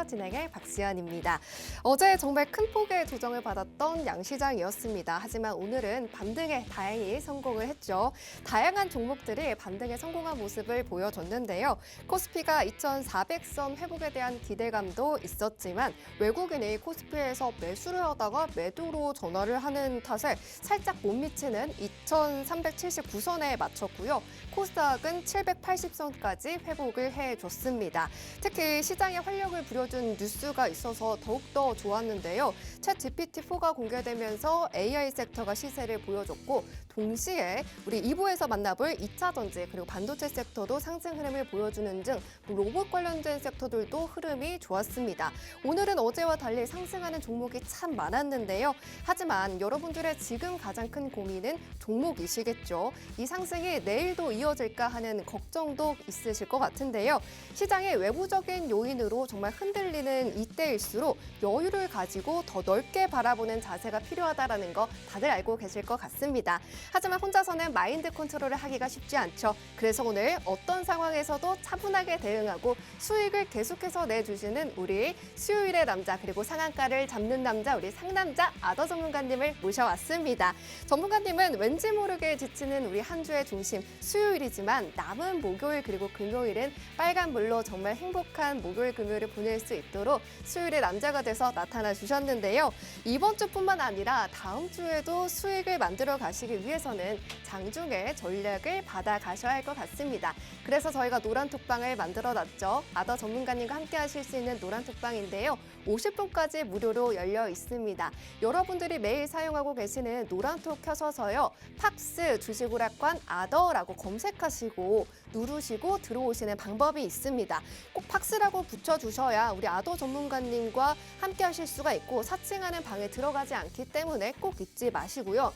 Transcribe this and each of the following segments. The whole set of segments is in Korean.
진행의 박지연입니다. 어제 정말 큰 폭의 조정을 받았던 양시장이었습니다. 하지만 오늘은 반등에 다행히 성공을 했죠. 다양한 종목들이 반등에 성공한 모습을 보여줬는데요. 코스피가 2,400선 회복에 대한 기대감도 있었지만 외국인이 코스피에서 매수를 하다가 매도로 전환을 하는 탓에 살짝 못 미치는 2,379선에 맞췄고요. 코스닥은 780선까지 회복을 해줬습니다. 특히 시장에 활력을 불여준 뉴스가 있어서 더욱더 좋았는데요. 챗 GPT-4가 공개되면서 AI 섹터가 시세를 보여줬고 동시에 우리 2부에서 만나볼 2차 전지 그리고 반도체 섹터도 상승 흐름을 보여주는 등 로봇 관련된 섹터들도 흐름이 좋았습니다. 오늘은 어제와 달리 상승하는 종목이 참 많았는데요. 하지만 여러분들의 지금 가장 큰 고민은 종목이시겠죠. 이 상승이 내일도 이어질까 하는 걱정도 있으실 것 같은데요. 시장의 외부적인 요인으로 정말 흔들리는 이때일수록 여유를 가지고 더 넓게 바라보는 자세가 필요하다는 거 다들 알고 계실 것 같습니다. 하지만 혼자서는 마인드 컨트롤을 하기가 쉽지 않죠. 그래서 오늘 어떤 상황에서도 차분하게 대응하고 수익을 계속해서 내주시는 우리 수요일의 남자 그리고 상한가를 잡는 남자 우리 상남자 아더 전문가님을 모셔왔습니다. 전문가님은 왠지 모르게 지치는 우리 한 주의 중심 수요일이지만 남은 목요일 그리고 금요일은 빨간불로 정말 행복한 목요일 금요일을 보낼 수 있도록 수요일의 남자가 돼서 나타나 주셨는데요. 이번 주뿐만 아니라 다음 주에도 수익을 만들어 가시기 위해서는 장중에 전략을 받아 가셔야 할 것 같습니다. 그래서 저희가 노란톡방을 만들어놨죠. 아더 전문가님과 함께 하실 수 있는 노란톡방인데요. 50분까지 무료로 열려 있습니다. 여러분들이 매일 사용하고 계시는 노란톡 켜셔서요. 팍스 주식오락관 아더라고 검색하시고 누르시고 들어오시는 방법이 있습니다. 꼭 팍스라고 붙여주셔야 우리 아더 전문가님과 함께 하실 수가 있고 사칭하는 방에 들어가지 않기 때문에 꼭 잊지 마시고요.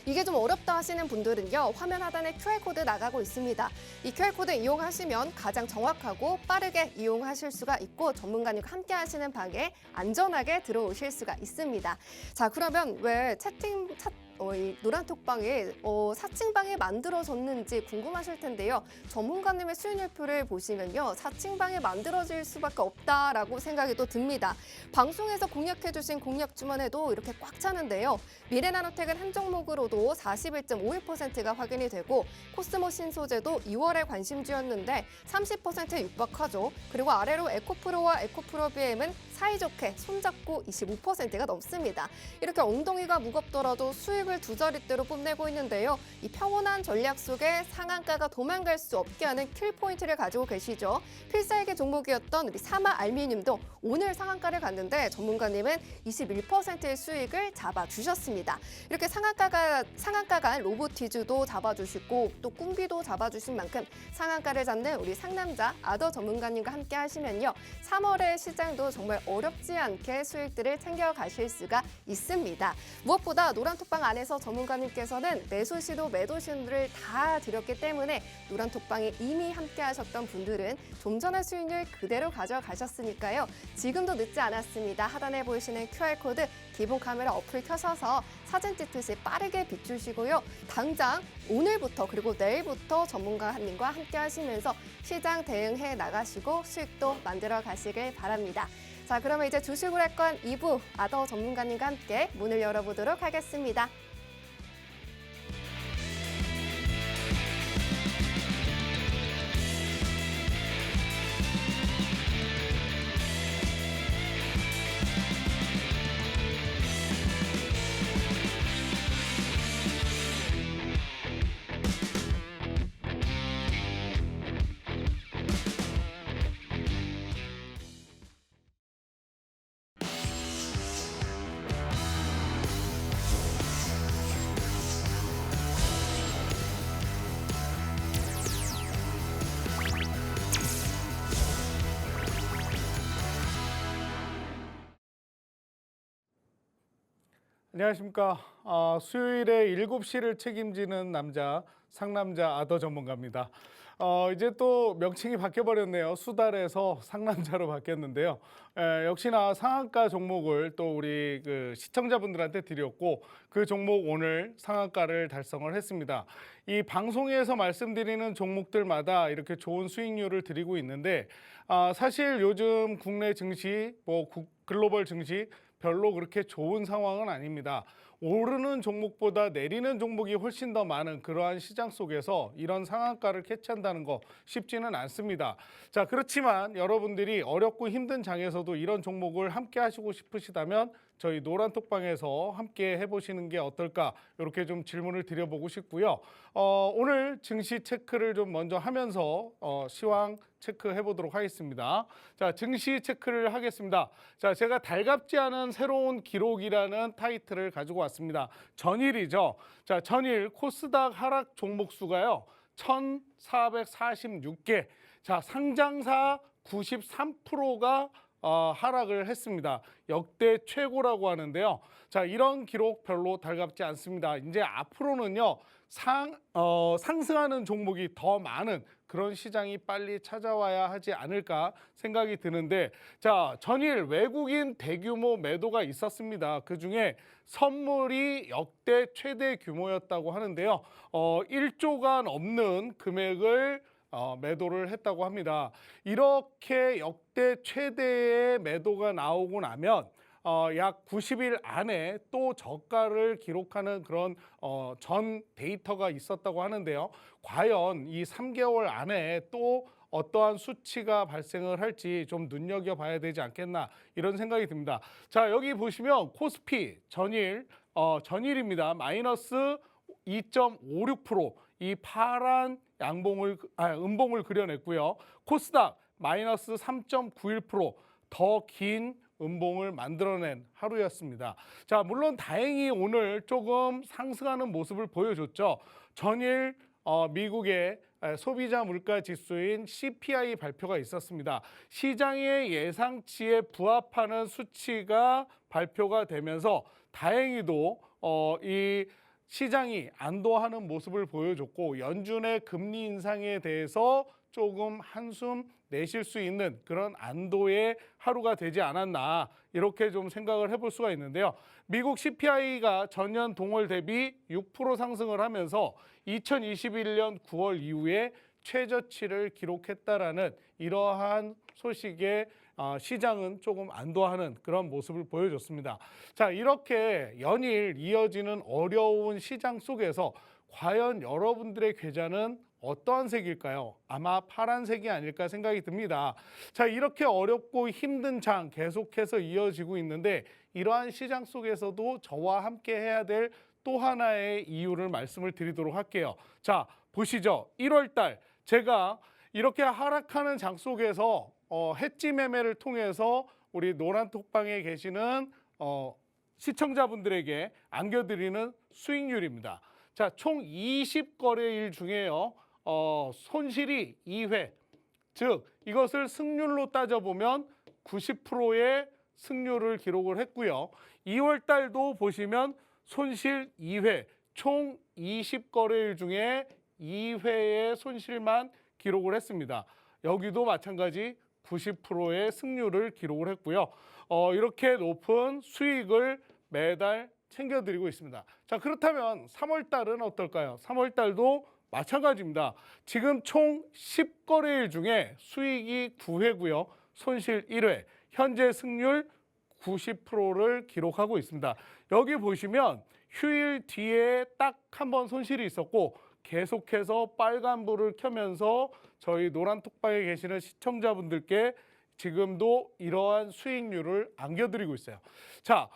이게 좀 어렵다 하시는 분들은요. 화면 하단에 QR코드 나가고 있습니다. 이 QR코드 이용하시면 가장 정확하고 빠르게 이용하실 수가 있고 전문가님과 함께 하시는 방에 안전하게 들어오실 수가 있습니다. 자, 그러면 왜 이 노란톡방에 사칭방에 만들어졌는지 궁금하실 텐데요. 전문가님의 수익률표를 보시면요. 사칭방에 만들어질 수밖에 없다라고 생각이 또 듭니다. 방송에서 공략해주신 공략 주문에도 이렇게 꽉 차는데요. 미래나노텍은 한 종목으로도 41.51%가 확인이 되고 코스모 신소재도 2월에 관심주였는데 30%에 육박하죠. 그리고 아래로 에코프로와 에코프로비엠은 사이좋게 손잡고 25%가 넘습니다. 이렇게 엉덩이가 무겁더라도 수익을 두 자릿대로 뽐내고 있는데요. 이 평온한 전략 속에 상한가가 도망갈 수 없게 하는 킬포인트를 가지고 계시죠. 필살기 종목이었던 우리 사마 알미늄도 오늘 상한가를 갔는데 전문가님은 21%의 수익을 잡아주셨습니다. 이렇게 상한가가 로보티즈도 잡아주시고 또 꿈비도 잡아주신 만큼 상한가를 잡는 우리 상남자 아더 전문가님과 함께 하시면요. 3월의 시장도 정말 어렵지 않게 수익들을 챙겨가실 수가 있습니다. 무엇보다 노란톡방 안에서 전문가님께서는 매수 시도 매도 신호를 다 드렸기 때문에 노란톡방에 이미 함께 하셨던 분들은 좀 전의 수익률 그대로 가져가셨으니까요. 지금도 늦지 않았습니다. 하단에 보이시는 QR코드 기본 카메라 어플 켜셔서 사진 찍듯이 빠르게 비추시고요. 당장 오늘부터 그리고 내일부터 전문가님과 함께 하시면서 시장 대응해 나가시고 수익도 만들어 가시길 바랍니다. 자, 그러면 이제 주식오락관 2부 아더 전문가님과 함께 문을 열어보도록 하겠습니다. 안녕하십니까. 수요일에 7시를 책임지는 남자, 상남자 아더 전문가입니다. 이제 또 명칭이 바뀌어버렸네요. 수달에서 상남자로 바뀌었는데요. 역시나 상한가 종목을 또 우리 그 시청자분들한테 드렸고 그 종목 오늘 상한가를 달성을 했습니다. 이 방송에서 말씀드리는 종목들마다 이렇게 좋은 수익률을 드리고 있는데 사실 요즘 국내 증시, 글로벌 증시 별로 그렇게 좋은 상황은 아닙니다. 오르는 종목보다 내리는 종목이 훨씬 더 많은 그러한 시장 속에서 이런 상한가를 캐치한다는 거 쉽지는 않습니다. 자, 그렇지만 여러분들이 어렵고 힘든 장에서도 이런 종목을 함께 하시고 싶으시다면 저희 노란톡방에서 함께 해보시는 게 어떨까 이렇게 좀 질문을 드려보고 싶고요. 오늘 증시 체크를 좀 먼저 하면서 시황 체크해 보도록 하겠습니다. 자, 증시 체크를 하겠습니다. 자, 제가 달갑지 않은 새로운 기록이라는 타이틀을 가지고 왔습니다. 전일이죠. 자, 전일 코스닥 하락 종목 수가요. 1,446개. 자, 상장사 93%가 하락을 했습니다. 역대 최고라고 하는데요. 자, 이런 기록 별로 달갑지 않습니다. 이제 앞으로는요, 상승하는 종목이 더 많은 그런 시장이 빨리 찾아와야 하지 않을까 생각이 드는데, 자, 전일 외국인 대규모 매도가 있었습니다. 그중에 선물이 역대 최대 규모였다고 하는데요. 1조가 넘는 금액을 매도를 했다고 합니다. 이렇게 역대 최대의 매도가 나오고 나면 약 90일 안에 또 저가를 기록하는 그런 전 데이터가 있었다고 하는데요. 과연 이 3개월 안에 또 어떠한 수치가 발생을 할지 좀 눈여겨봐야 되지 않겠나 이런 생각이 듭니다. 자, 여기 보시면 코스피 전일입니다. 마이너스 2.56%, 이 파란 음봉을 그려냈고요. 코스닥 마이너스 3.91%, 더 긴 음봉을 만들어낸 하루였습니다. 자, 물론 다행히 오늘 조금 상승하는 모습을 보여줬죠. 전일 미국의 소비자 물가 지수인 CPI 발표가 있었습니다. 시장의 예상치에 부합하는 수치가 발표가 되면서 다행히도 이 시장이 안도하는 모습을 보여줬고 연준의 금리 인상에 대해서 조금 한숨 내쉴 수 있는 그런 안도의 하루가 되지 않았나 이렇게 좀 생각을 해볼 수가 있는데요. 미국 CPI가 전년 동월 대비 6% 상승을 하면서 2021년 9월 이후에 최저치를 기록했다라는 이러한 소식에 시장은 조금 안도하는 그런 모습을 보여줬습니다. 자, 이렇게 연일 이어지는 어려운 시장 속에서 과연 여러분들의 계좌는 어떠한 색일까요? 아마 파란색이 아닐까 생각이 듭니다. 자, 이렇게 어렵고 힘든 장 계속해서 이어지고 있는데 이러한 시장 속에서도 저와 함께 해야 될 또 하나의 이유를 말씀을 드리도록 할게요. 자, 보시죠. 1월 달 제가 이렇게 하락하는 장 속에서 해지 매매를 통해서 우리 노란톡방에 계시는 시청자분들에게 안겨드리는 수익률입니다. 자, 총 20거래일 중에요. 손실이 2회, 즉 이것을 승률로 따져보면 90%의 승률을 기록을 했고요. 2월 달도 보시면 손실 2회, 총 20거래일 중에 2회의 손실만 기록을 했습니다. 여기도 마찬가지 90%의 승률을 기록을 했고요. 이렇게 높은 수익을 매달 챙겨드리고 있습니다. 자, 그렇다면 3월 달은 어떨까요? 3월 달도 마찬가지입니다. 지금 총 10거래일 중에 수익이 9회고요. 손실 1회, 현재 승률 90%를 기록하고 있습니다. 여기 보시면 휴일 뒤에 딱 한 번 손실이 있었고 계속해서 빨간불을 켜면서 저희 노란톡방에 계시는 시청자분들께 지금도 이러한 수익률을 안겨드리고 있어요. 자,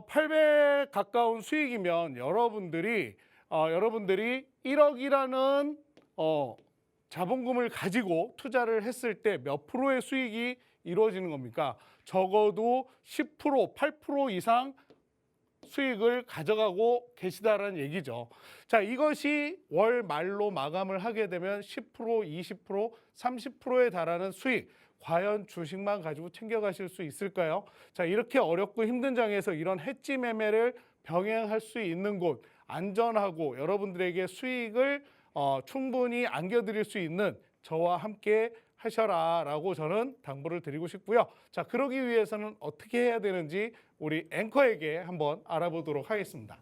800 가까운 수익이면 여러분들이 1억이라는 자본금을 가지고 투자를 했을 때 몇 프로의 수익이 이루어지는 겁니까? 적어도 10%, 8% 이상 수익을 가져가고 계시다라는 얘기죠. 자, 이것이 월 말로 마감을 하게 되면 10%, 20%, 30%에 달하는 수익, 과연 주식만 가지고 챙겨가실 수 있을까요? 자, 이렇게 어렵고 힘든 장에서 이런 해지 매매를 병행할 수 있는 곳, 안전하고 여러분들에게 수익을 충분히 안겨드릴 수 있는 저와 함께 하셔라라고 저는 당부를 드리고 싶고요. 자, 그러기 위해서는 어떻게 해야 되는지 우리 앵커에게 한번 알아보도록 하겠습니다.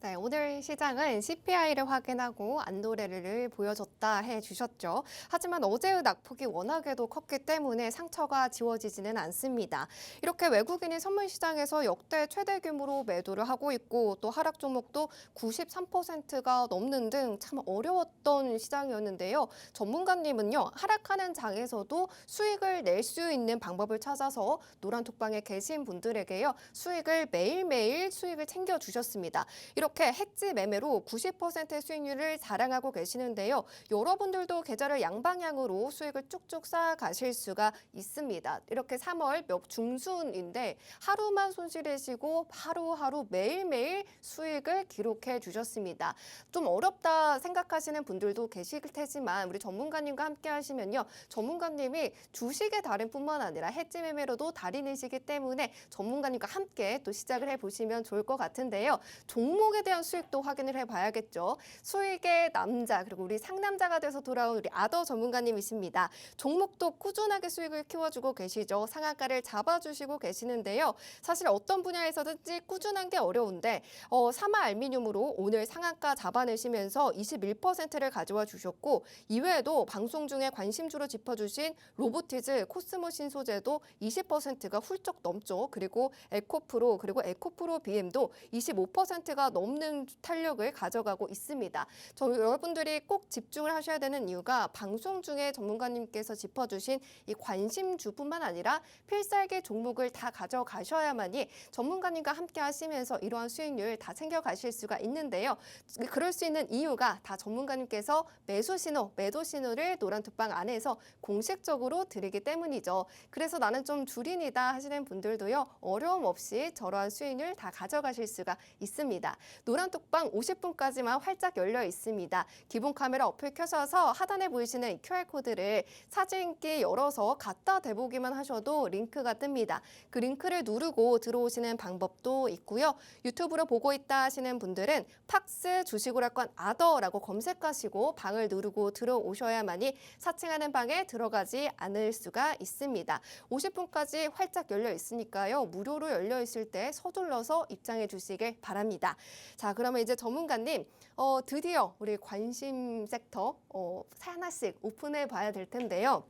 네, 오늘 시장은 CPI를 확인하고 안도레를 보여줬다 해주셨죠. 하지만 어제의 낙폭이 워낙에도 컸기 때문에 상처가 지워지지는 않습니다. 이렇게 외국인이 선물 시장에서 역대 최대 규모로 매도를 하고 있고 또 하락 종목도 93%가 넘는 등 참 어려웠던 시장이었는데요. 전문가님은요, 하락하는 장에서도 수익을 낼 수 있는 방법을 찾아서 노란톡방에 계신 분들에게요, 수익을 매일매일 수익을 챙겨주셨습니다. 이렇게 해지 매매로 90%의 수익률을 자랑하고 계시는데요. 여러분들도 계좌를 양방향으로 수익을 쭉쭉 쌓아가실 수가 있습니다. 이렇게 3월 몇 중순인데 하루만 손실이시고 하루하루 매일매일 수익을 기록해 주셨습니다. 좀 어렵다 생각하시는 분들도 계실 테지만 우리 전문가님과 함께 하시면요. 전문가님이 주식의 달인뿐만 아니라 해지 매매로도 달인이시기 때문에 전문가님과 함께 또 시작을 해보시면 좋을 것 같은데요. 종목에 대한 수익도 확인을 해봐야겠죠. 수익의 남자 그리고 우리 상남자가 돼서 돌아온 우리 아더 전문가님이십니다. 종목도 꾸준하게 수익을 키워주고 계시죠. 상한가를 잡아주시고 계시는데요. 사실 어떤 분야에서든지 꾸준한 게 어려운데 사마 알미늄으로 오늘 상한가 잡아내시면서 21%를 가져와 주셨고 이외에도 방송 중에 관심주로 짚어주신 로보티즈, 코스모 신소재도 20%가 훌쩍 넘죠. 그리고 에코프로 그리고 에코프로 BM도 25%가 넘는 탄력을 가져가고 있습니다. 여러분들이 꼭 집중을 하셔야 되는 이유가 방송 중에 전문가님께서 짚어주신 이 관심주뿐만 아니라 필살기 종목을 다 가져가셔야만이 전문가님과 함께 하시면서 이러한 수익률 다 챙겨가실 수가 있는데요. 그럴 수 있는 이유가 다 전문가님께서 매수 신호, 매도 신호를 노란톡방 안에서 공식적으로 드리기 때문이죠. 그래서 나는 좀 줄인이다 하시는 분들도요. 어려움 없이 저러한 수익률 다 가져가실 수가 있습니다. 노란톡방 50분까지만 활짝 열려 있습니다. 기본 카메라 어플 켜셔서 하단에 보이시는 이 QR코드를 사진기 열어서 갖다 대보기만 하셔도 링크가 뜹니다. 그 링크를 누르고 들어오시는 방법도 있고요. 유튜브로 보고 있다 하시는 분들은 팍스 주식오락관 아더라고 검색하시고 방을 누르고 들어오셔야만이 사칭하는 방에 들어가지 않을 수가 있습니다. 50분까지 활짝 열려 있으니까요. 무료로 열려 있을 때 서둘러서 입장해 주시길 바랍니다. 자, 그러면 이제 전문가님, 드디어 우리 관심 섹터 하나씩 오픈해 봐야 될 텐데요.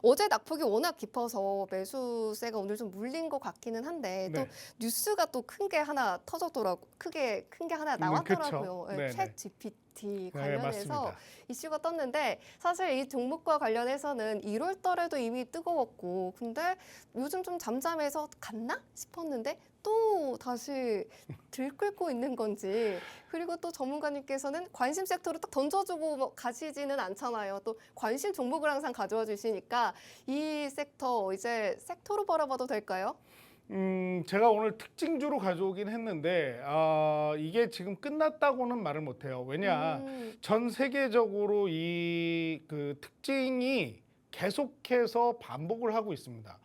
어제 낙폭이 워낙 깊어서 매수세가 오늘 좀 물린 것 같기는 한데 또 네. 뉴스가 또 큰 게 하나 터졌더라고, 큰 게 하나 나왔더라고요. 그쵸. 네네. 챗 GPT 네, 관련해서 맞습니다. 이슈가 떴는데 사실 이 종목과 관련해서는 1월 달에도 이미 뜨거웠고 근데 요즘 좀 잠잠해서 갔나 싶었는데 또 다시 들끓고 있는 건지 그리고 또 전문가님께서는 관심 섹터로 딱 던져주고 뭐 가시지는 않잖아요. 또 관심 종목을 항상 가져와 주시니까 이 섹터 이제 섹터로 바라봐도 될까요? 제가 오늘 특징주로 가져오긴 했는데 이게 지금 끝났다고는 말을 못해요. 왜냐, 전 세계적으로 이 그 특징이 계속해서 반복을 하고 있습니다.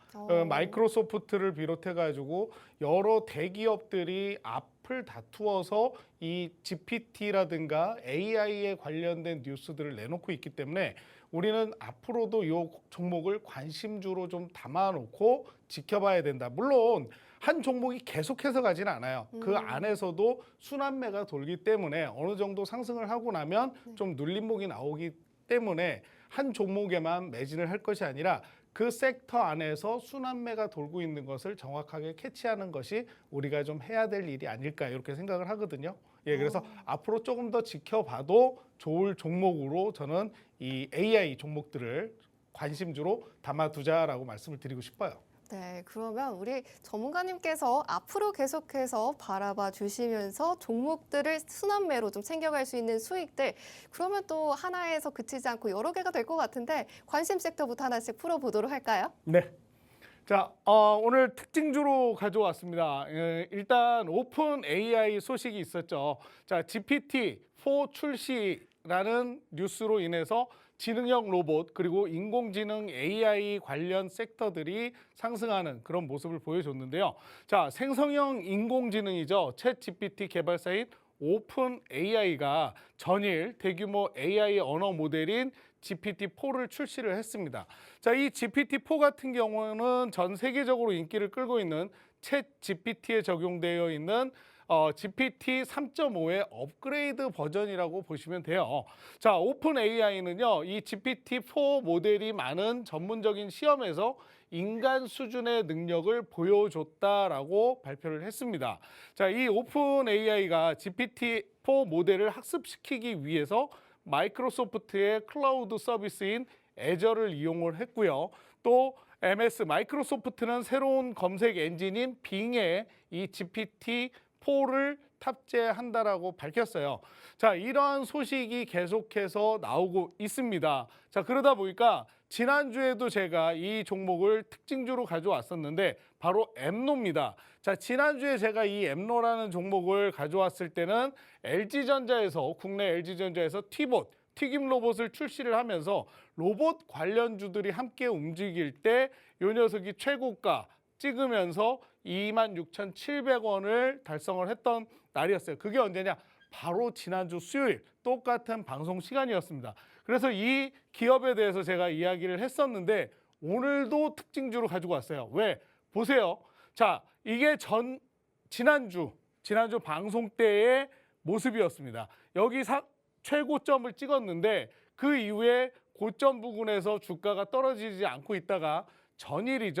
마이크로소프트를 비롯해가지고 여러 대기업들이 앞을 다투어서 이 GPT라든가 AI에 관련된 뉴스들을 내놓고 있기 때문에 우리는 앞으로도 이 종목을 관심주로 좀 담아놓고 지켜봐야 된다. 물론 한 종목이 계속해서 가지는 않아요. 그 안에서도 순환매가 돌기 때문에 어느 정도 상승을 하고 나면 좀 눌림목이 나오기 때문에 한 종목에만 매진을 할 것이 아니라 그 섹터 안에서 순환매가 돌고 있는 것을 정확하게 캐치하는 것이 우리가 좀 해야 될 일이 아닐까 이렇게 생각을 하거든요. 예, 그래서 앞으로 조금 더 지켜봐도 좋을 종목으로 저는 이 AI 종목들을 관심주로 담아두자라고 말씀을 드리고 싶어요. 네, 그러면 우리 전문가님께서 앞으로 계속해서 바라봐 주시면서 종목들을 순환매로 좀 챙겨갈 수 있는 수익들 그러면 또 하나에서 그치지 않고 여러 개가 될 것 같은데 관심 섹터부터 하나씩 풀어보도록 할까요? 네. 자, 오늘 특징주로 가져왔습니다. 일단 오픈 AI 소식이 있었죠. 자, GPT-4 출시라는 뉴스로 인해서 지능형 로봇 그리고 인공지능 AI 관련 섹터들이 상승하는 그런 모습을 보여줬는데요. 자, 생성형 인공지능이죠. 챗 GPT 개발사인 오픈 AI가 전일 대규모 AI 언어 모델인 GPT-4를 출시를 했습니다. 자, 이 GPT-4 같은 경우는 전 세계적으로 인기를 끌고 있는 챗 GPT에 적용되어 있는 GPT 3.5의 업그레이드 버전이라고 보시면 돼요. 자, 오픈 AI는요, 이 GPT-4 모델이 많은 전문적인 시험에서 인간 수준의 능력을 보여줬다라고 발표를 했습니다. 자, 이 오픈 AI가 GPT-4 모델을 학습시키기 위해서 마이크로소프트의 클라우드 서비스인 애저를 이용을 했고요. 또 MS 마이크로소프트는 새로운 검색 엔진인 빙에 이 GPT-4를 탑재한다라고 밝혔어요. 자, 이러한 소식이 계속해서 나오고 있습니다. 자, 그러다 보니까 지난주에도 제가 이 종목을 특징주로 가져왔었는데 바로 엠노입니다. 자, 지난주에 제가 이 엠노라는 종목을 가져왔을 때는 국내 LG전자에서 T봇, 튀김 로봇을 출시를 하면서 로봇 관련주들이 함께 움직일 때 이 녀석이 최고가 찍으면서 26,700원을 달성을 했던 날이었어요. 그게 언제냐? 바로 지난주 수요일 똑같은 방송 시간이었습니다. 그래서 이 기업에 대해서 제가 이야기를 했었는데 오늘도 특징주로 가지고 왔어요. 왜? 보세요. 자, 이게 지난주 방송 때의 모습이었습니다. 여기 최고점을 찍었는데 그 이후에 고점 부근에서 주가가 떨어지지 않고 있다가 전일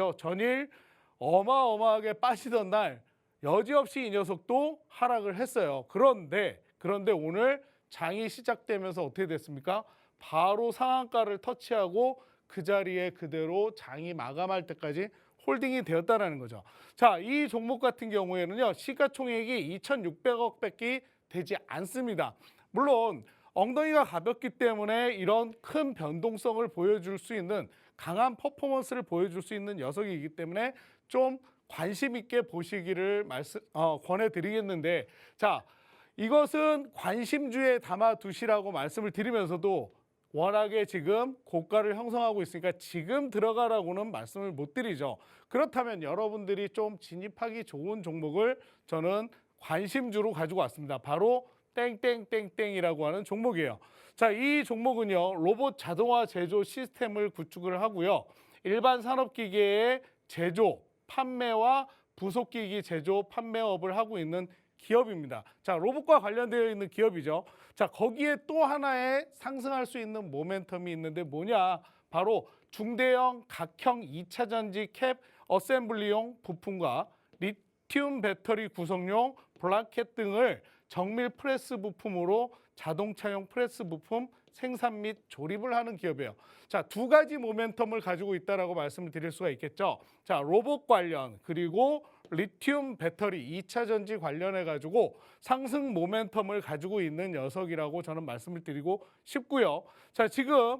어마어마하게 빠지던 날 여지없이 이 녀석도 하락을 했어요. 그런데 오늘 장이 시작되면서 어떻게 됐습니까? 바로 상한가를 터치하고 그 자리에 그대로 장이 마감할 때까지 홀딩이 되었다는 거죠. 자, 이 종목 같은 경우에는요, 시가총액이 2,600억밖에 되지 않습니다. 물론 엉덩이가 가볍기 때문에 이런 큰 변동성을 보여줄 수 있는 강한 퍼포먼스를 보여줄 수 있는 녀석이기 때문에 좀 관심 있게 보시기를 권해드리겠는데, 자, 이것은 관심주에 담아두시라고 말씀을 드리면서도 워낙에 지금 고가를 형성하고 있으니까 지금 들어가라고는 말씀을 못 드리죠. 그렇다면 여러분들이 좀 진입하기 좋은 종목을 저는 관심주로 가지고 왔습니다. 바로 땡땡땡땡이라고 하는 종목이에요. 자, 이 종목은요, 로봇 자동화 제조 시스템을 구축을 하고요, 일반 산업기계의 제조, 판매와 부속기기 제조, 판매업을 하고 있는 기업입니다. 자, 로봇과 관련되어 있는 기업이죠. 자, 거기에 또 하나의 상승할 수 있는 모멘텀이 있는데 뭐냐? 바로 중대형 각형 2차 전지 캡 어셈블리용 부품과 리튬 배터리 구성용 브라켓 등을 정밀 프레스 부품으로 자동차용 프레스 부품 생산 및 조립을 하는 기업이에요. 자, 두 가지 모멘텀을 가지고 있다라고 말씀을 드릴 수가 있겠죠. 자, 로봇 관련 그리고 리튬 배터리 2차 전지 관련해 가지고 상승 모멘텀을 가지고 있는 녀석이라고 저는 말씀을 드리고 싶고요. 자, 지금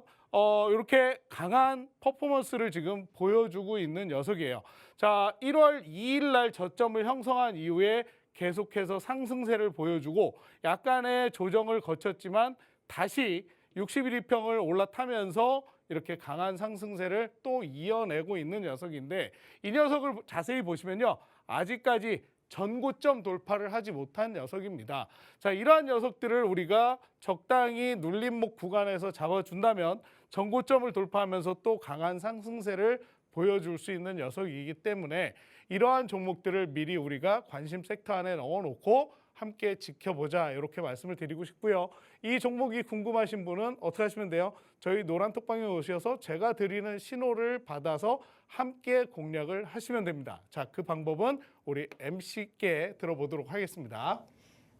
이렇게 강한 퍼포먼스를 지금 보여주고 있는 녀석이에요. 자, 1월 2일 날 저점을 형성한 이후에 계속해서 상승세를 보여주고 약간의 조정을 거쳤지만 다시 61일평을 올라타면서 이렇게 강한 상승세를 또 이어내고 있는 녀석인데, 이 녀석을 자세히 보시면요, 아직까지 전고점 돌파를 하지 못한 녀석입니다. 자, 이러한 녀석들을 우리가 적당히 눌림목 구간에서 잡아준다면 전고점을 돌파하면서 또 강한 상승세를 보여줄 수 있는 녀석이기 때문에 이러한 종목들을 미리 우리가 관심 섹터 안에 넣어놓고 함께 지켜보자, 이렇게 말씀을 드리고 싶고요. 이 종목이 궁금하신 분은 어떻게 하시면 돼요? 저희 노란톡방에 오셔서 제가 드리는 신호를 받아서 함께 공략을 하시면 됩니다. 자, 그 방법은 우리 MC께 들어보도록 하겠습니다.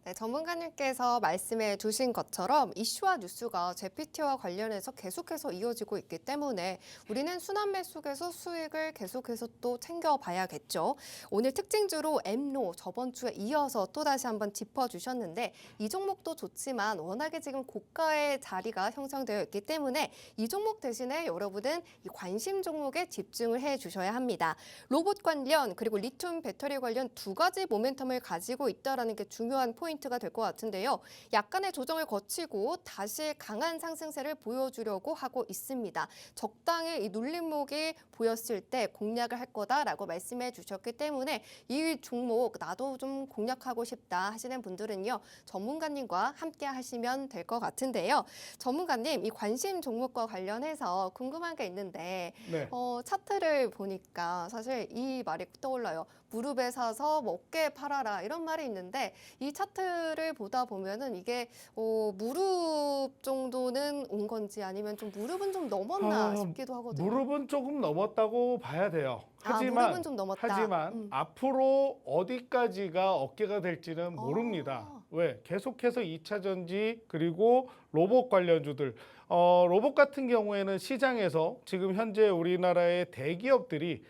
네, 전문가님께서 말씀해 주신 것처럼 이슈와 뉴스가 GPT와 관련해서 계속해서 이어지고 있기 때문에 우리는 순환매 속에서 수익을 계속해서 또 챙겨봐야겠죠. 오늘 특징주로 엠노 저번 주에 이어서 또다시 한번 짚어주셨는데 이 종목도 좋지만 워낙에 지금 고가의 자리가 형성되어 있기 때문에 이 종목 대신에 여러분은 이 관심 종목에 집중을 해주셔야 합니다. 로봇 관련 그리고 리튬 배터리 관련 두 가지 모멘텀을 가지고 있다는 게 중요한 포인트. 포인트가 될 것 같은데요. 약간의 조정을 거치고 다시 강한 상승세를 보여주려고 하고 있습니다. 적당히 이 눌림목이 보였을 때 공략을 할 거다라고 말씀해 주셨기 때문에 이 종목 나도 좀 공략하고 싶다 하시는 분들은요. 전문가님과 함께 하시면 될 것 같은데요. 전문가님, 이 관심 종목과 관련해서 궁금한 게 있는데 네. 차트를 보니까 사실 이 말이 떠올라요. 무릎에 사서 뭐 어깨에 팔아라 이런 말이 있는데 이 차트를 보다 보면은 이게 무릎 정도는 온 건지 아니면 좀 무릎은 좀 넘었나 싶기도 하거든요. 무릎은 조금 넘었다고 봐야 돼요. 무릎은 좀 넘었다. 하지만 앞으로 어디까지가 어깨가 될지는 모릅니다. 왜? 계속해서 2차 전지 그리고 로봇 관련주들 로봇 같은 경우에는 시장에서 지금 현재 우리나라의 대기업들이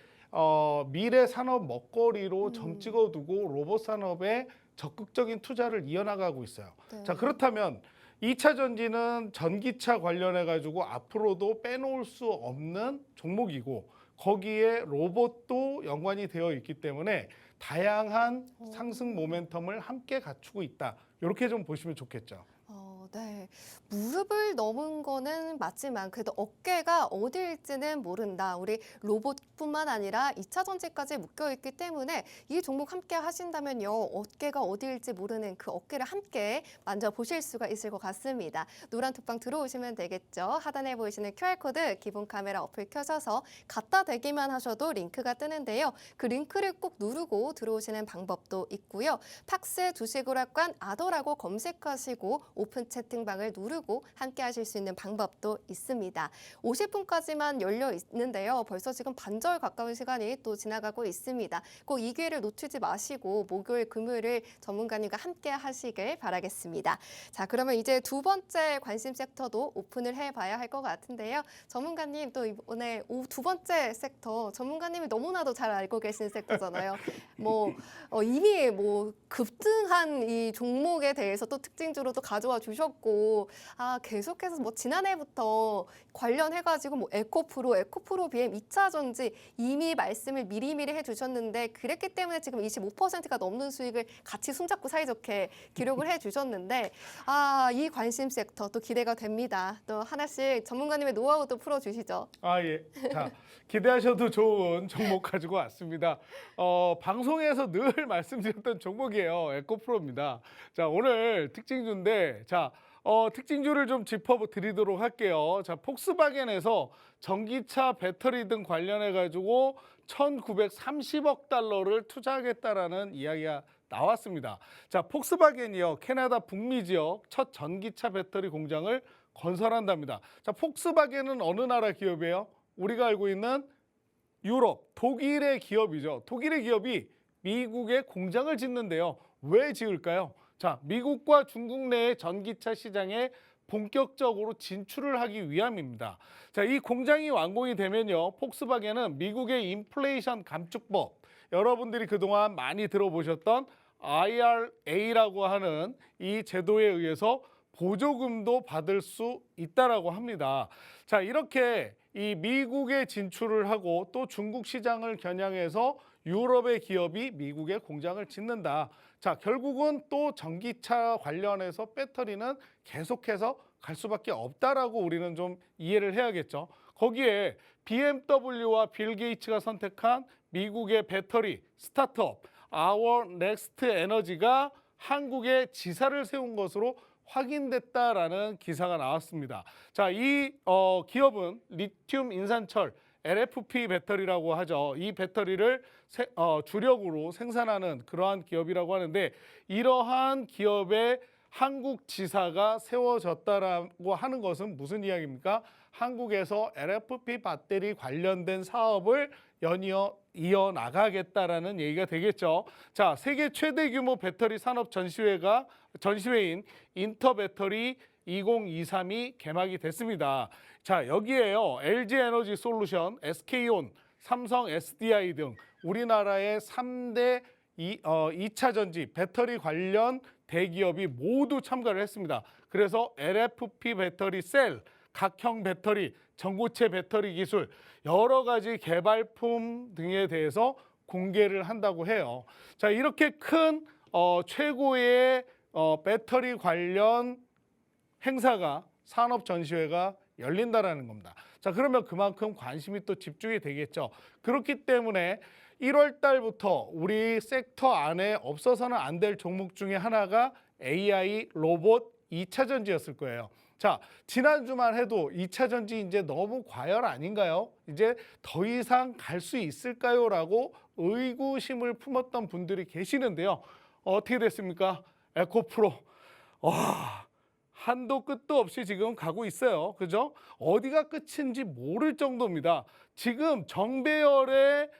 미래 산업 먹거리로 점 찍어두고 로봇 산업에 적극적인 투자를 이어나가고 있어요. 네. 자, 그렇다면 2차 전지는 전기차 관련해 가지고 앞으로도 빼놓을 수 없는 종목이고 거기에 로봇도 연관이 되어 있기 때문에 다양한 상승 모멘텀을 함께 갖추고 있다. 이렇게 좀 보시면 좋겠죠. 네. 무릎을 넘은 거는 맞지만 그래도 어깨가 어디일지는 모른다. 우리 로봇뿐만 아니라 2차 전지까지 묶여있기 때문에 이 종목 함께 하신다면요. 어깨가 어디일지 모르는 그 어깨를 함께 만져보실 수가 있을 것 같습니다. 노란 톡방 들어오시면 되겠죠. 하단에 보이시는 QR코드 기본 카메라 어플 켜셔서 갖다 대기만 하셔도 링크가 뜨는데요. 그 링크를 꼭 누르고 들어오시는 방법도 있고요. 팍스 주식오락관 아더라고 검색하시고 오픈 채팅방을 누르고 함께 하실 수 있는 방법도 있습니다. 50분까지만 열려 있는데요. 벌써 지금 반절 가까운 시간이 또 지나가고 있습니다. 꼭 이 기회를 놓치지 마시고 목요일, 금요일을 전문가님과 함께 하시길 바라겠습니다. 자, 그러면 이제 두 번째 관심 섹터도 오픈을 해봐야 할 것 같은데요. 전문가님 또 이번에 두 번째 섹터 전문가님이 너무나도 잘 알고 계신 섹터잖아요. 이미 급등한 이 종목에 대해서 또 특징주로 또 가져와 주셨고 계속해서 지난해부터 관련해가지고 에코프로 BM 2차 전지 이미 말씀을 미리미리 해주셨는데 그랬기 때문에 지금 25%가 넘는 수익을 같이 손잡고 사이좋게 기록을 해주셨는데 이 관심 섹터 또 기대가 됩니다. 또 하나씩 전문가님의 노하우도 풀어주시죠. 예. 자, 기대하셔도 좋은 종목 가지고 왔습니다. 방송에서 늘 말씀드렸던 종목이에요. 에코프로입니다. 자, 오늘 특징주인데 자, 특징주를 좀 짚어드리도록 할게요. 자, 폭스바겐에서 전기차 배터리 등 관련해 가지고 1,930억 달러를 투자하겠다라는 이야기가 나왔습니다. 자, 폭스바겐이요. 캐나다 북미 지역 첫 전기차 배터리 공장을 건설한답니다. 자, 폭스바겐은 어느 나라 기업이에요? 우리가 알고 있는 유럽, 독일의 기업이죠. 독일의 기업이 미국에 공장을 짓는데요. 왜 지을까요? 자, 미국과 중국 내의 전기차 시장에 본격적으로 진출을 하기 위함입니다. 자, 이 공장이 완공이 되면요. 폭스바겐은 미국의 인플레이션 감축법, 여러분들이 그동안 많이 들어보셨던 IRA라고 하는 이 제도에 의해서 보조금도 받을 수 있다라고 합니다. 자, 이렇게 이 미국에 진출을 하고 또 중국 시장을 겨냥해서 유럽의 기업이 미국에 공장을 짓는다. 자, 결국은 또 전기차 관련해서 배터리는 계속해서 갈 수밖에 없다라고 우리는 좀 이해를 해야겠죠. 거기에 BMW와 빌 게이츠가 선택한 미국의 배터리 스타트업 Our Next Energy가 한국에 지사를 세운 것으로 확인됐다라는 기사가 나왔습니다. 자, 이 기업은 리튬 인산철 LFP 배터리라고 하죠. 이 배터리를 주력으로 생산하는 그러한 기업이라고 하는데 이러한 기업의 한국 지사가 세워졌다라고 하는 것은 무슨 이야기입니까? 한국에서 LFP 배터리 관련된 사업을 이어나가겠다라는 얘기가 되겠죠. 자, 세계 최대 규모 배터리 산업 전시회인 인터배터리 2023이 개막이 됐습니다. 자, 여기에요. LG 에너지 솔루션, SK온, 삼성 SDI 등 우리나라의 3대 2차 전지 배터리 관련 대기업이 모두 참가를 했습니다. 그래서 LFP 배터리 셀, 각형 배터리, 전고체 배터리 기술, 여러 가지 개발품 등에 대해서 공개를 한다고 해요. 자, 이렇게 큰 최고의 배터리 관련 행사가 산업전시회가 열린다라는 겁니다. 자, 그러면 그만큼 관심이 또 집중이 되겠죠. 그렇기 때문에 1월 달부터 우리 섹터 안에 없어서는 안 될 종목 중에 하나가 AI 로봇 2차 전지였을 거예요. 자, 지난주만 해도 2차 전지 이제 너무 과열 아닌가요? 이제 더 이상 갈 수 있을까요? 라고 의구심을 품었던 분들이 계시는데요. 어떻게 됐습니까? 에코프로. 와, 한도 끝도 없이 지금 가고 있어요. 그죠? 어디가 끝인지 모를 정도입니다. 지금 정배열의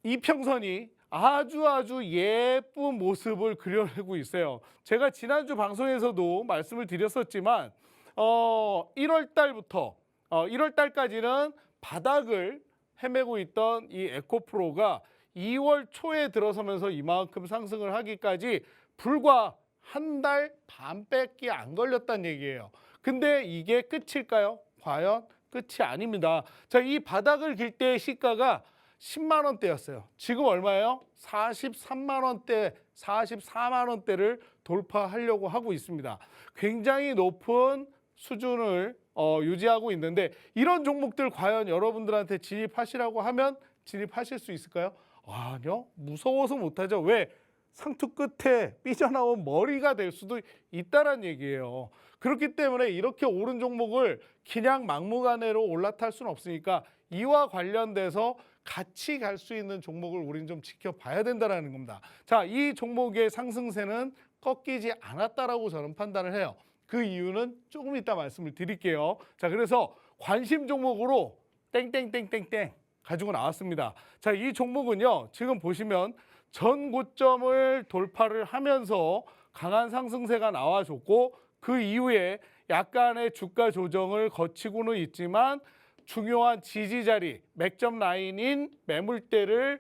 이평선이 아주 예쁜 모습을 그려내고 있어요. 제가 지난주 방송에서도 말씀을 드렸었지만 1월 달부터 1월 달까지는 바닥을 헤매고 있던 이 에코프로가 2월 초에 들어서면서 이만큼 상승을 하기까지 불과 한 달 반밖에 안 걸렸다는 얘기예요. 근데 이게 끝일까요? 과연 끝이 아닙니다. 자, 이 바닥을 길 때의 시가가 10만 원대였어요. 지금 얼마예요? 43만 원대, 44만 원대를 돌파하려고 하고 있습니다. 굉장히 높은 수준을 유지하고 있는데 이런 종목들 과연 여러분들한테 진입하시라고 하면 진입하실 수 있을까요? 아니요. 무서워서 못하죠. 왜? 상투 끝에 삐져나온 머리가 될 수도 있다는 얘기예요. 그렇기 때문에 이렇게 오른 종목을 그냥 막무가내로 올라탈 수는 없으니까 이와 관련돼서 같이 갈 수 있는 종목을 우린 좀 지켜봐야 된다는 겁니다. 자, 이 종목의 상승세는 꺾이지 않았다라고 저는 판단을 해요. 그 이유는 조금 이따 말씀을 드릴게요. 자, 그래서 관심 종목으로 땡땡땡땡땡 가지고 나왔습니다. 자, 이 종목은요, 지금 보시면 전 고점을 돌파를 하면서 강한 상승세가 나와줬고 그 이후에 약간의 주가 조정을 거치고는 있지만 중요한 지지 자리, 맥점 라인인 매물대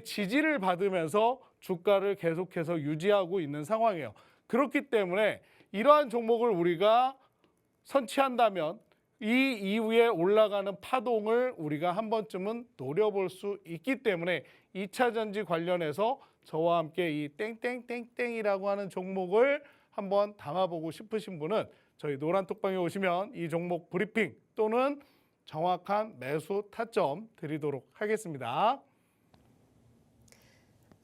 지지를 받으면서 주가를 계속해서 유지하고 있는 상황이에요. 그렇기 때문에 이러한 종목을 우리가 선취한다면 이 이후에 올라가는 파동을 우리가 한 번쯤은 노려볼 수 있기 때문에 2차 전지 관련해서 저와 함께 이 땡땡땡땡이라고 하는 종목을 한번 담아보고 싶으신 분은 저희 노란톡방에 오시면 이 종목 브리핑 또는 정확한 매수 타점 드리도록 하겠습니다.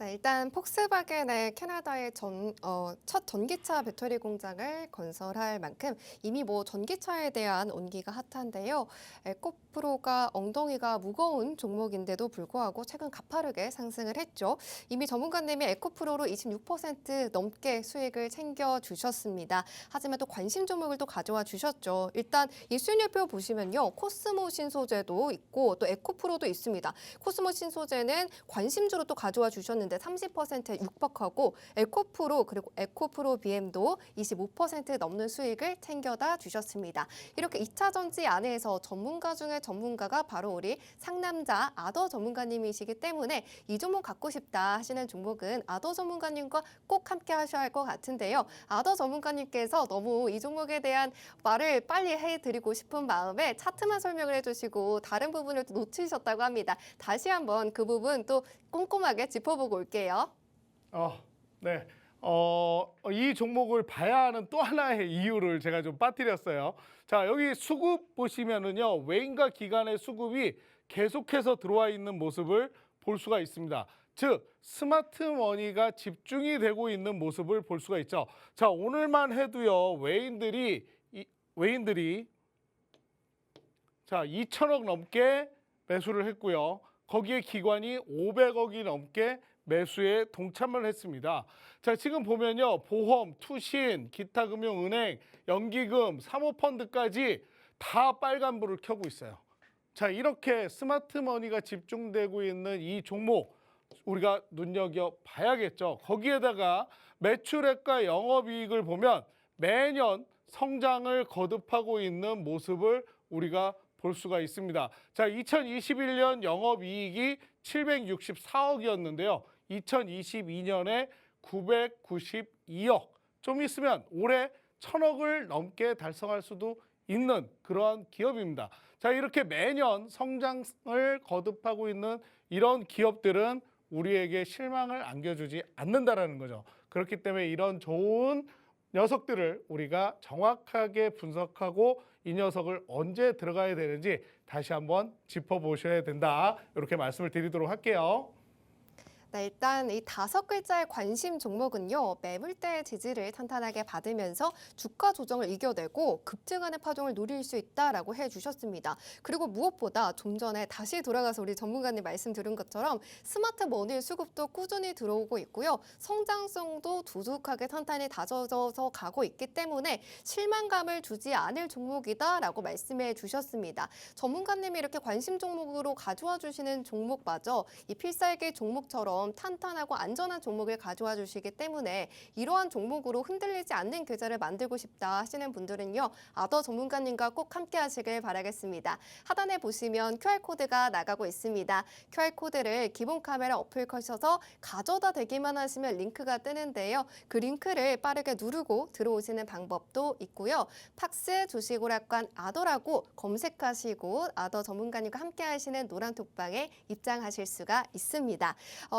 네, 일단 폭스바겐의 캐나다의 첫 전기차 배터리 공장을 건설할 만큼 이미 전기차에 대한 온기가 핫한데요. 에코프로가 엉덩이가 무거운 종목인데도 불구하고 최근 가파르게 상승을 했죠. 이미 전문가님이 에코프로로 26% 넘게 수익을 챙겨주셨습니다. 하지만 또 관심 종목을 또 가져와 주셨죠. 일단 이 수익률표 보시면요. 코스모 신소재도 있고 또 에코프로도 있습니다. 코스모 신소재는 관심주로 또 가져와 주셨는데 30%에 육박하고 에코프로 그리고 에코프로 BM도 25% 넘는 수익을 챙겨다 주셨습니다. 이렇게 2차 전지 안에서 전문가 중에 전문가가 바로 우리 상남자 아더 전문가님이시기 때문에 이 종목 갖고 싶다 하시는 종목은 아더 전문가님과 꼭 함께 하셔야 할 것 같은데요. 아더 전문가님께서 너무 이 종목에 대한 말을 빨리 해드리고 싶은 마음에 차트만 설명을 해주시고 다른 부분을 또 놓치셨다고 합니다. 다시 한번 그 부분 또 꼼꼼하게 짚어보고 올게요. 네. 이 종목을 봐야 하는 또 하나의 이유를 제가 좀 빠뜨렸어요. 자, 여기 수급 보시면은요, 외인과 기관의 수급이 계속해서 들어와 있는 모습을 볼 수가 있습니다. 즉, 스마트 머니가 집중이 되고 있는 모습을 볼 수가 있죠. 자, 오늘만 해도요, 외인들이 자, 2천억 넘게 매수를 했고요. 거기에 기관이 500억이 넘게 매수에 동참을 했습니다. 자, 지금 보면요. 보험, 투신, 기타 금융은행, 연기금, 사모펀드까지 다 빨간불을 켜고 있어요. 자, 이렇게 스마트머니가 집중되고 있는 이 종목 우리가 눈여겨봐야겠죠. 거기에다가 매출액과 영업이익을 보면 매년 성장을 거듭하고 있는 모습을 우리가 볼 수가 있습니다. 자, 2021년 영업이익이 764억이었는데요. 2022년에 992억. 좀 있으면 올해 1000억을 넘게 달성할 수도 있는 그러한 기업입니다. 자, 이렇게 매년 성장을 거듭하고 있는 이런 기업들은 우리에게 실망을 안겨주지 않는다라는 거죠. 그렇기 때문에 이런 좋은 녀석들을 우리가 정확하게 분석하고 이 녀석을 언제 들어가야 되는지 다시 한번 짚어보셔야 된다. 이렇게 말씀을 드리도록 할게요. 네, 일단 이 5글자의 관심 종목은요, 매물대의 지지를 탄탄하게 받으면서 주가 조정을 이겨내고 급등하는 파동을 노릴 수 있다라고 해주셨습니다. 그리고 무엇보다 좀 전에 다시 돌아가서 우리 전문가님 말씀 들은 것처럼 스마트 머니 수급도 꾸준히 들어오고 있고요. 성장성도 두둑하게 탄탄히 다져져서 가고 있기 때문에 실망감을 주지 않을 종목이다라고 말씀해 주셨습니다. 전문가님이 이렇게 관심 종목으로 가져와 주시는 종목마저 이 필살기 종목처럼 탄탄하고 안전한 종목을 가져와 주시기 때문에 이러한 종목으로 흔들리지 않는 계좌를 만들고 싶다 하시는 분들은요. 아더 전문가님과 꼭 함께 하시길 바라겠습니다. 하단에 보시면 QR코드가 나가고 있습니다. QR코드를 기본 카메라 어플 켜셔서 가져다 대기만 하시면 링크가 뜨는데요. 그 링크를 빠르게 누르고 들어오시는 방법도 있고요. 팍스 주식오락관 아더라고 검색하시고 아더 전문가님과 함께 하시는 노란 톡방에 입장하실 수가 있습니다.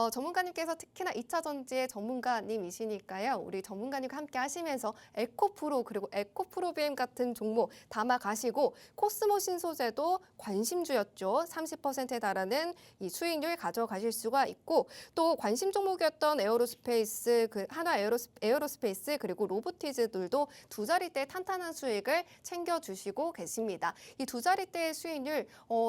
전문가님께서 특히나 2차 전지의 전문가님이시니까요. 우리 전문가님과 함께 하시면서 에코프로 그리고 에코프로비엠 같은 종목 담아가시고 코스모 신소재도 관심주였죠. 30%에 달하는 이 수익률 가져가실 수가 있고 또 관심 종목이었던 에어로스페이스, 한화 에어로스페이스 그리고 로보티즈들도 두 자릿대 탄탄한 수익을 챙겨주시고 계십니다. 이 두 자릿대의 수익률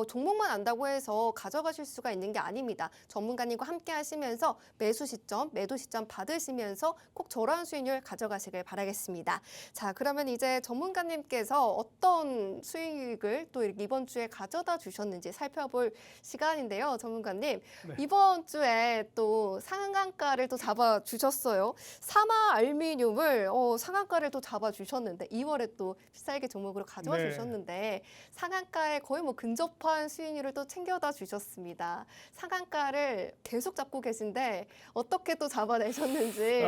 종목만 안다고 해서 가져가실 수가 있는 게 아닙니다. 전문가님과 함께 하시면서 매수 시점, 매도 시점 받으시면서 꼭 저러한 수익률 가져가시길 바라겠습니다. 자, 그러면 이제 전문가님께서 어떤 수익을 또 이번 주에 가져다 주셨는지 살펴볼 시간인데요. 전문가님, 네. 이번 주에 또 상한가를 또 잡아주셨어요. 사마 알미늄을 상한가를 또 잡아주셨는데 2월에 또 필살기 종목으로 가져와 네. 주셨는데 상한가에 거의 뭐 근접한 수익률을 또 챙겨다 주셨습니다. 상한가를 계속 잡고 계신데 어떻게 또 잡아내셨는지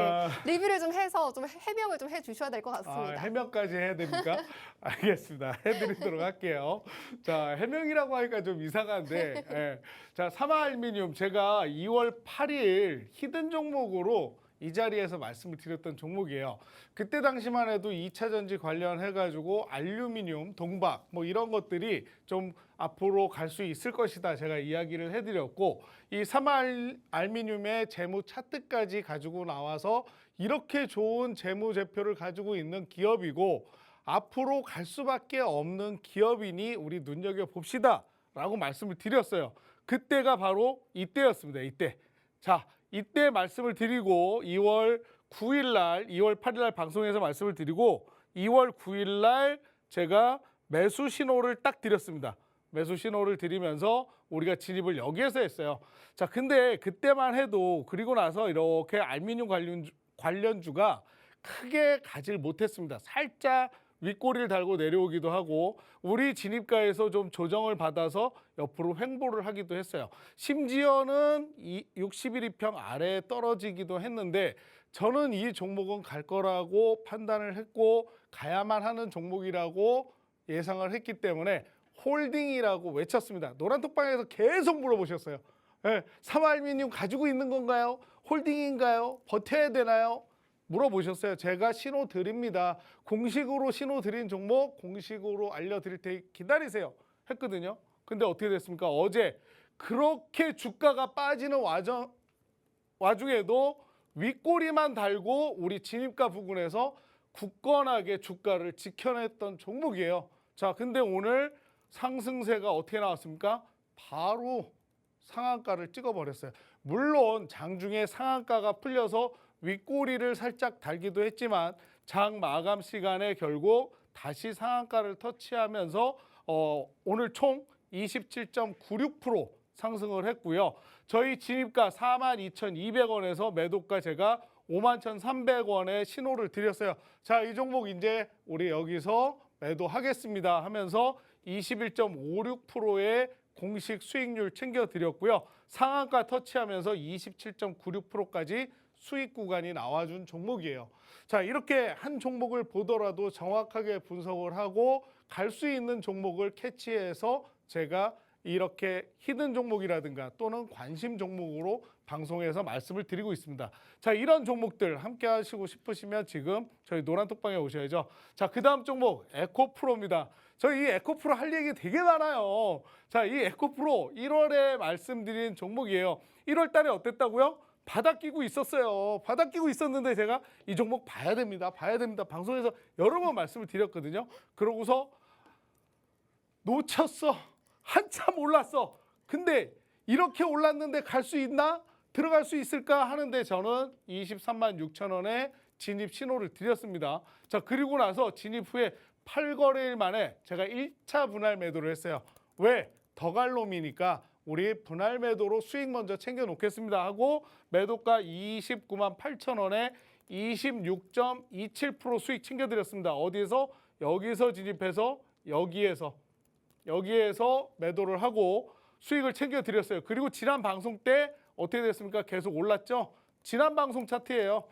리뷰를 좀 해서 좀 해명을 좀 해주셔야 될 것 같습니다. 해명까지 해야 됩니까? 알겠습니다. 해드리도록 할게요. 자, 해명이라고 하니까 좀 이상한데, 예. 자, 사마알미늄 제가 2월 8일 히든 종목으로 이 자리에서 말씀을 드렸던 종목이에요. 그때 당시만 해도 2차 전지 관련해가지고 알루미늄, 동박 뭐 이런 것들이 좀 앞으로 갈 수 있을 것이다 제가 이야기를 해드렸고 이 사마알미늄의 재무 차트까지 가지고 나와서 이렇게 좋은 재무제표를 가지고 있는 기업이고 앞으로 갈 수밖에 없는 기업이니 우리 눈여겨봅시다 라고 말씀을 드렸어요. 그때가 바로 이때였습니다. 이때. 자, 이때 말씀을 드리고 2월 9일 날, 2월 8일 날 방송에서 말씀을 드리고 2월 9일 날 제가 매수 신호를 딱 드렸습니다. 매수 신호를 드리면서 우리가 진입을 여기에서 했어요. 자, 근데 그때만 해도 그리고 나서 이렇게 알미늄 관련주가 크게 가질 못했습니다. 살짝 윗꼬리를 달고 내려오기도 하고 우리 진입가에서 좀 조정을 받아서 옆으로 횡보를 하기도 했어요. 심지어는 61일 평 아래에 떨어지기도 했는데 저는 이 종목은 갈 거라고 판단을 했고 가야만 하는 종목이라고 예상을 했기 때문에 홀딩이라고 외쳤습니다. 노란톡방에서 계속 물어보셨어요. 네, 사마알미늄 가지고 있는 건가요? 홀딩인가요? 버텨야 되나요? 물어보셨어요. 제가 신호 드립니다. 공식으로 신호 드린 종목 공식으로 알려드릴 테니 기다리세요 했거든요. 근데 어떻게 됐습니까? 어제 그렇게 주가가 빠지는 와중에도 윗꼬리만 달고 우리 진입가 부근에서 굳건하게 주가를 지켜냈던 종목이에요. 자, 근데 오늘 상승세가 어떻게 나왔습니까? 바로 상한가를 찍어버렸어요. 물론 장중에 상한가가 풀려서 윗꼬리를 살짝 달기도 했지만 장 마감 시간에 결국 다시 상한가를 터치하면서 오늘 총 27.96% 상승을 했고요. 저희 진입가 42,200원에서 매도가 제가 51,300원에 신호를 드렸어요. 자, 이 종목 이제 우리 여기서 매도하겠습니다 하면서 21.56%의 공식 수익률 챙겨드렸고요. 상한가 터치하면서 27.96%까지 수익 구간이 나와준 종목이에요. 자, 이렇게 한 종목을 보더라도 정확하게 분석을 하고 갈 수 있는 종목을 캐치해서 제가 이렇게 히든 종목이라든가 또는 관심 종목으로 방송에서 말씀을 드리고 있습니다. 자, 이런 종목들 함께 하시고 싶으시면 지금 저희 노란톡방에 오셔야죠. 자, 그 다음 종목 에코프로입니다. 저희 이 에코프로 할 얘기 되게 많아요. 자, 이 에코프로 1월에 말씀드린 종목이에요. 1월 달에 어땠다고요? 바닥 끼고 있었어요. 바닥 끼고 있었는데 제가 이 종목 봐야 됩니다. 봐야 됩니다. 방송에서 여러 번 말씀을 드렸거든요. 그러고서 놓쳤어. 한참 올랐어. 근데 이렇게 올랐는데 갈 수 있나? 들어갈 수 있을까 하는데 저는 23만 6천 원에 진입 신호를 드렸습니다. 자, 그리고 나서 진입 후에 8거래일 만에 제가 1차 분할 매도를 했어요. 왜? 더 갈 놈이니까 우리 분할 매도로 수익 먼저 챙겨 놓겠습니다 하고 매도가 29만 8천 원에 26.27% 수익 챙겨드렸습니다. 어디에서? 여기서 진입해서 여기에서 매도를 하고 수익을 챙겨드렸어요. 그리고 지난 방송 때 어떻게 됐습니까? 계속 올랐죠? 지난 방송 차트예요.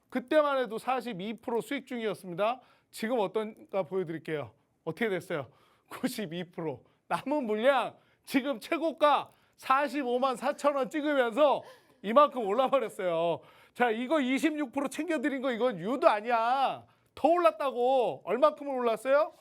그때만 해도 42% 수익 중이었습니다. 지금 어떤가 보여드릴게요. 어떻게 됐어요? 92%. 남은 물량 지금 최고가 45만 4천 원 찍으면서 이만큼 올라버렸어요. 자, 이거 26% 챙겨드린 거 이건 유도 아니야. 더 올랐다고. 얼마큼을 올랐어요?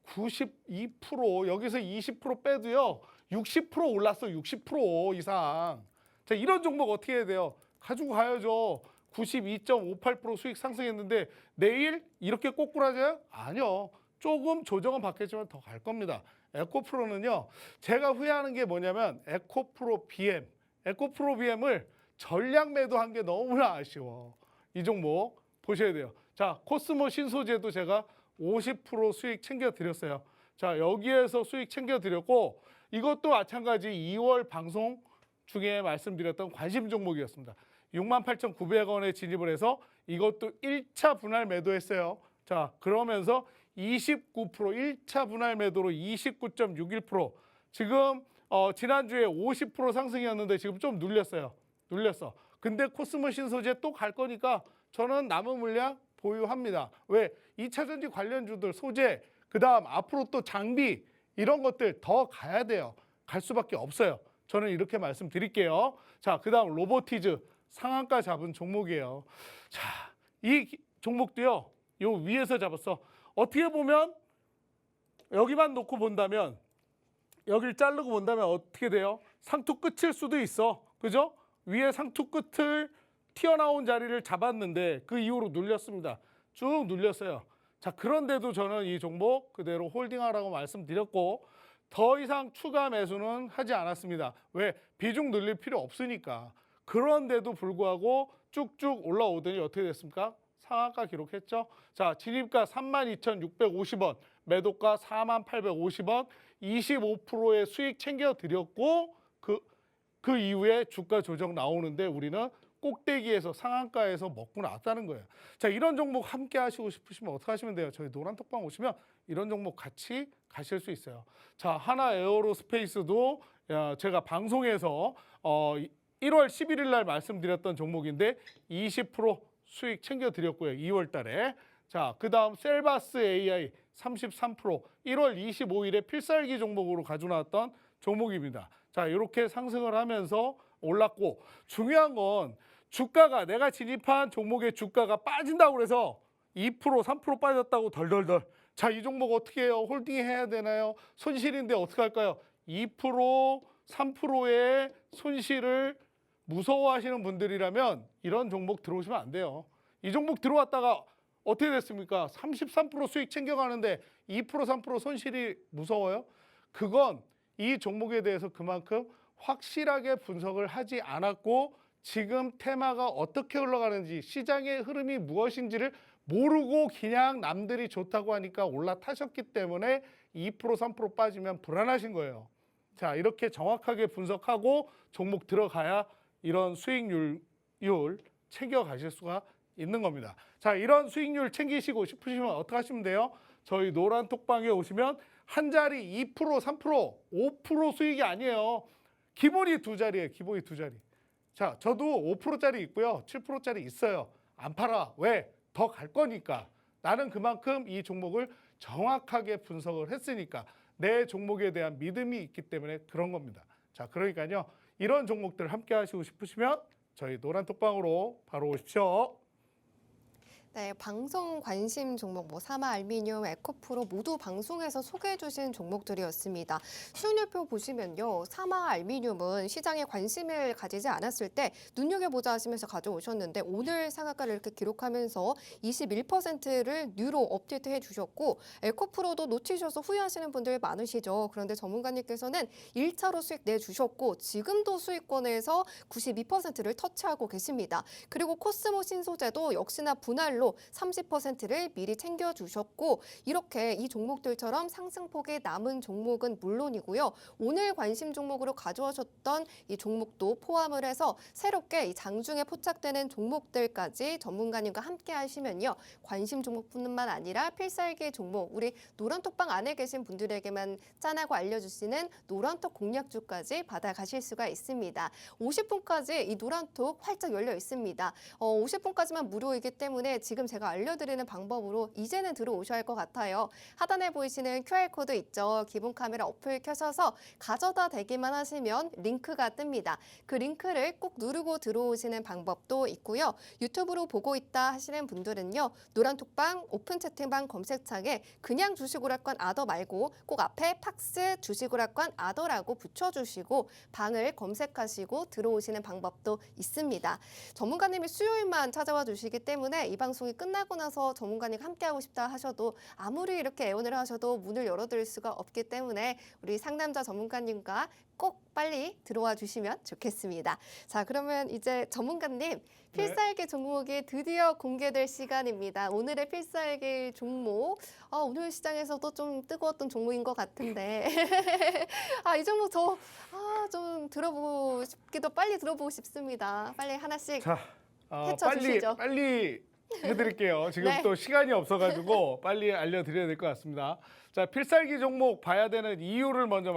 92%. 여기서 20% 빼도요. 60% 올랐어. 60% 이상. 자, 이런 종목 어떻게 해야 돼요? 가지고 가야죠. 92.58% 수익 상승했는데 내일 이렇게 꼬꾸라져요? 아니요. 조금 조정은 받겠지만 더 갈 겁니다. 에코프로는요. 제가 후회하는 게 뭐냐면 에코프로 BM을 전량 매도한 게 너무나 아쉬워. 이 종목 보셔야 돼요. 자, 코스모 신소재도 제가 50% 수익 챙겨드렸어요. 자, 여기에서 수익 챙겨드렸고 이것도 마찬가지 2월 방송 중에 말씀드렸던 관심 종목이었습니다. 68,900원에 진입을 해서 이것도 1차 분할 매도했어요. 자, 그러면서 29% 1차 분할 매도로 29.61% 지금 지난주에 50% 상승이었는데 지금 좀 눌렸어. 근데 코스모 신소재 또 갈 거니까 저는 남은 물량 보유합니다. 왜? 2차전지 관련주들 소재, 그다음 앞으로 또 장비 이런 것들 더 가야 돼요. 갈 수밖에 없어요. 저는 이렇게 말씀드릴게요. 자, 그다음 로보티즈 상한가 잡은 종목이에요. 자, 이 종목도요. 요 위에서 잡았어. 어떻게 보면 여기만 놓고 본다면 여기를 자르고 본다면 어떻게 돼요? 상투 끝일 수도 있어. 그죠? 위에 상투 끝을 튀어나온 자리를 잡았는데 그 이후로 눌렸습니다. 쭉 눌렸어요. 자, 그런데도 저는 이 종목 그대로 홀딩하라고 말씀드렸고 더 이상 추가 매수는 하지 않았습니다. 왜? 비중 늘릴 필요 없으니까. 그런데도 불구하고 쭉쭉 올라오더니 어떻게 됐습니까? 상한가 기록했죠. 자, 진입가 32,650원, 매도가 48,850원, 25%의 수익 챙겨드렸고 그 이후에 주가 조정 나오는데 우리는 꼭대기에서 상한가에서 먹고 나왔다는 거예요. 자, 이런 종목 함께 하시고 싶으시면 어떻게 하시면 돼요? 저희 노란톡방 오시면 이런 종목 같이 가실 수 있어요. 자, 하나 에어로스페이스도 제가 방송에서 1월 11일 날 말씀드렸던 종목인데 20% 수익 챙겨드렸고요. 2월 달에. 자, 그 다음 셀바스 AI 33% 1월 25일에 필살기 종목으로 가지고 나왔던 종목입니다. 자, 이렇게 상승을 하면서 올랐고 중요한 건 주가가 내가 진입한 종목의 주가가 빠진다고 해서 2% 3% 빠졌다고 덜덜덜. 자, 이 종목 어떻게 해요? 홀딩해야 되나요? 손실인데 어떻게 할까요? 2% 3%의 손실을 무서워하시는 분들이라면 이런 종목 들어오시면 안 돼요. 이 종목 들어왔다가 어떻게 됐습니까? 33% 수익 챙겨가는데 2% 3% 손실이 무서워요? 그건 이 종목에 대해서 그만큼 확실하게 분석을 하지 않았고 지금 테마가 어떻게 흘러가는지 시장의 흐름이 무엇인지를 모르고 그냥 남들이 좋다고 하니까 올라타셨기 때문에 2% 3% 빠지면 불안하신 거예요. 자, 이렇게 정확하게 분석하고 종목 들어가야 이런 수익률 챙겨가실 수가 있는 겁니다. 자, 이런 수익률 챙기시고 싶으시면 어떻게 하시면 돼요? 저희 노란톡방에 오시면 한 자리 2%, 3%, 5% 수익이 아니에요. 기본이 두 자리예요. 기본이 두 자리. 자, 저도 5%짜리 있고요. 7%짜리 있어요. 안 팔아. 왜? 더 갈 거니까. 나는 그만큼 이 종목을 정확하게 분석을 했으니까. 내 종목에 대한 믿음이 있기 때문에 그런 겁니다. 자, 그러니까요. 이런 종목들 함께 하시고 싶으시면 저희 노란톡방으로 바로 오십시오. 네, 방송 관심 종목 사마 알미늄, 에코프로 모두 방송에서 소개해 주신 종목들이었습니다. 수익률표 보시면요. 사마 알미늄은 시장에 관심을 가지지 않았을 때 눈여겨보자 하시면서 가져오셨는데 오늘 상한가를 이렇게 기록하면서 21%를 뉴로 업데이트해 주셨고 에코프로도 놓치셔서 후회하시는 분들 많으시죠. 그런데 전문가님께서는 1차로 수익 내주셨고 지금도 수익권에서 92%를 터치하고 계십니다. 그리고 코스모 신소재도 역시나 분할로 30%를 미리 챙겨주셨고 이렇게 이 종목들처럼 상승폭이 남은 종목은 물론이고요. 오늘 관심 종목으로 가져오셨던 이 종목도 포함을 해서 새롭게 이 장중에 포착되는 종목들까지 전문가님과 함께 하시면요. 관심 종목뿐만 아니라 필살기 종목, 우리 노란톡방 안에 계신 분들에게만 짠하고 알려주시는 노란톡 공략주까지 받아가실 수가 있습니다. 50분까지 이 노란톡 활짝 열려 있습니다. 50분까지만 무료이기 때문에 지금 제가 알려드리는 방법으로 이제는 들어오셔야 할 것 같아요. 하단에 보이시는 QR코드 있죠. 기본 카메라 어플 켜셔서 가져다 대기만 하시면 링크가 뜹니다. 그 링크를 꼭 누르고 들어오시는 방법도 있고요. 유튜브로 보고 있다 하시는 분들은요. 노란톡방 오픈 채팅방 검색창에 그냥 주식오락관 아더 말고 꼭 앞에 팍스 주식오락관 아더라고 붙여주시고 방을 검색하시고 들어오시는 방법도 있습니다. 전문가님이 수요일만 찾아와 주시기 때문에 이 방송이 끝나고 나서 전문가님 함께하고 싶다 하셔도 아무리 이렇게 애원을 하셔도 문을 열어드릴 수가 없기 때문에 우리 상담자 전문가님과 꼭 빨리 들어와 주시면 좋겠습니다. 자, 그러면 이제 전문가님 필살기 종목이 드디어 공개될 시간입니다. 오늘의 필살기 종목, 오늘 시장에서도 좀 뜨거웠던 종목인 것 같은데 이 종목 좀 들어보고 싶기도 빨리 들어보고 싶습니다. 빨리 하나씩 자, 해쳐주시죠. 빨리 해드릴게요. 지금 네. 또 시간이 없어가지고 빨리 알려드려야 될 것 같습니다. 자, 필살기 종목 봐야 되는 이유를 먼저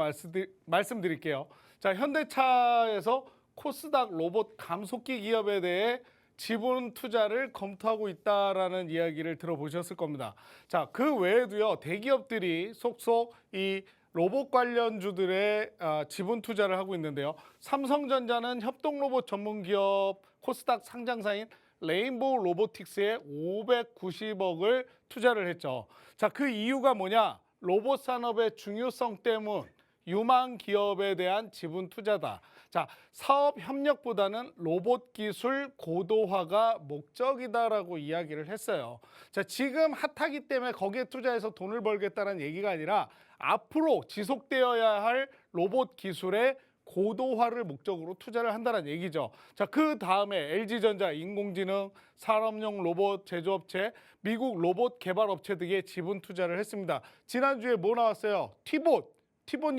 말씀드릴게요. 자, 현대차에서 코스닥 로봇 감속기 기업에 대해 지분 투자를 검토하고 있다라는 이야기를 들어보셨을 겁니다. 자, 그 외에도요, 대기업들이 속속 이 로봇 관련주들의 지분 투자를 하고 있는데요. 삼성전자는 협동 로봇 전문 기업 코스닥 상장사인 레인보우 로보틱스에 590억을 투자를 했죠. 자, 그 이유가 뭐냐? 로봇 산업의 중요성 때문 유망 기업에 대한 지분 투자다. 자, 사업 협력보다는 로봇 기술 고도화가 목적이다라고 이야기를 했어요. 자, 지금 핫하기 때문에 거기에 투자해서 돈을 벌겠다는 얘기가 아니라 앞으로 지속되어야 할 로봇 기술의 고도화를 목적으로 투자를 한다는 얘기죠. 자, 그 다음에 LG전자, 인공지능, 산업용 로봇 제조업체, 미국 로봇 개발업체 등에 지분 투자를 했습니다. 지난주에 뭐 나왔어요? 티봇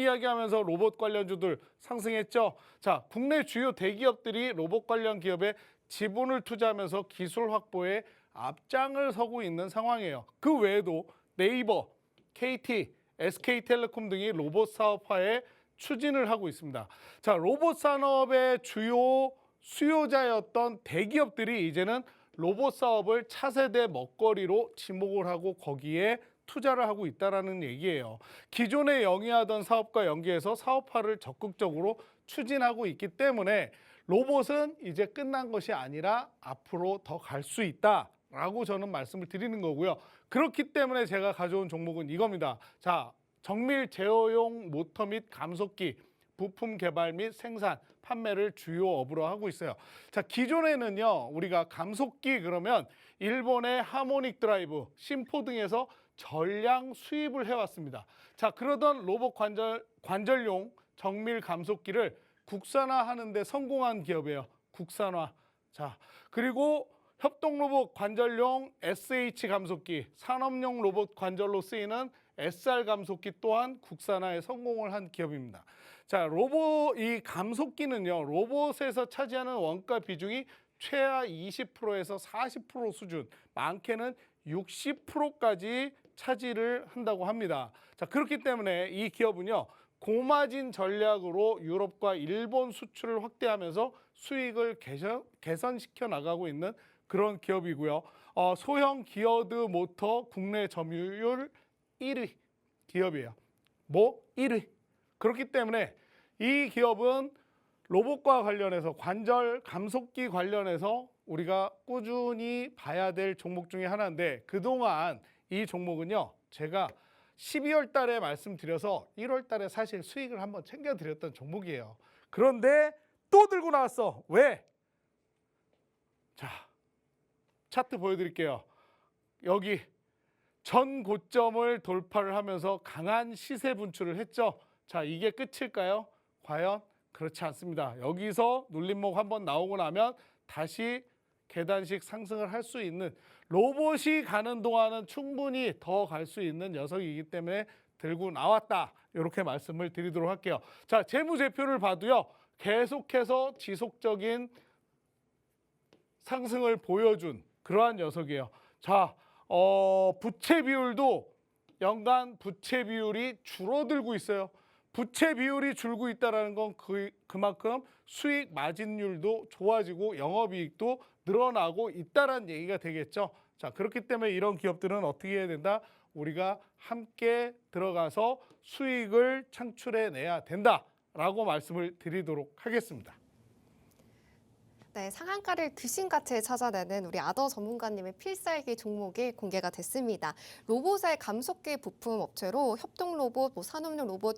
이야기하면서 로봇 관련주들 상승했죠. 자, 국내 주요 대기업들이 로봇 관련 기업에 지분을 투자하면서 기술 확보에 앞장을 서고 있는 상황이에요. 그 외에도 네이버, KT, SK텔레콤 등이 로봇 사업화에 추진을 하고 있습니다. 자, 로봇 산업의 주요 수요자였던 대기업들이 이제는 로봇 사업을 차세대 먹거리로 지목을 하고 거기에 투자를 하고 있다는 얘기예요. 기존에 영위하던 사업과 연계해서 사업화를 적극적으로 추진하고 있기 때문에 로봇은 이제 끝난 것이 아니라 앞으로 더 갈 수 있다라고 저는 말씀을 드리는 거고요. 그렇기 때문에 제가 가져온 종목은 이겁니다. 자, 정밀 제어용 모터 및 감속기 부품 개발 및 생산, 판매를 주요 업으로 하고 있어요. 자, 기존에는요, 우리가 감속기 그러면 일본의 하모닉 드라이브, 심포 등에서 전량 수입을 해왔습니다. 자, 그러던 로봇 관절용 정밀 감속기를 국산화하는 데 성공한 기업이에요. 국산화. 자, 그리고 협동 로봇 관절용 SH 감속기, 산업용 로봇 관절로 쓰이는 SR 감속기 또한 국산화에 성공을 한 기업입니다. 자, 이 감속기는요, 로봇에서 차지하는 원가 비중이 최하 20%에서 40% 수준, 많게는 60%까지 차지를 한다고 합니다. 자, 그렇기 때문에 이 기업은요, 고마진 전략으로 유럽과 일본 수출을 확대하면서 수익을 개선시켜 나가고 있는 그런 기업이고요. 소형 기어드 모터 국내 점유율 1위 기업이에요. 뭐 1위. 그렇기 때문에 이 기업은 로봇과 관련해서 관절 감속기 관련해서 우리가 꾸준히 봐야 될 종목 중에 하나인데 그동안 이 종목은요. 제가 12월 달에 말씀드려서 1월 달에 사실 수익을 한번 챙겨드렸던 종목이에요. 그런데 또 들고 나왔어. 왜? 자, 차트 보여드릴게요. 여기 전 고점을 돌파를 하면서 강한 시세 분출을 했죠. 자, 이게 끝일까요? 과연 그렇지 않습니다. 여기서 눌림목 한번 나오고 나면 다시 계단식 상승을 할 수 있는 로봇이 가는 동안은 충분히 더 갈 수 있는 녀석이기 때문에 들고 나왔다. 이렇게 말씀을 드리도록 할게요. 자, 재무제표를 봐도요. 계속해서 지속적인 상승을 보여준 그러한 녀석이에요. 자, 부채 비율도 연간 부채 비율이 줄어들고 있어요. 부채 비율이 줄고 있다는 건 그만큼 수익 마진율도 좋아지고 영업이익도 늘어나고 있다는 얘기가 되겠죠. 자, 그렇기 때문에 이런 기업들은 어떻게 해야 된다? 우리가 함께 들어가서 수익을 창출해내야 된다라고 말씀을 드리도록 하겠습니다. 네, 상한가를 귀신같이 찾아내는 우리 아더 전문가님의 필살기 종목이 공개가 됐습니다. 로봇의 감속기 부품 업체로 협동 로봇, 산업용 로봇,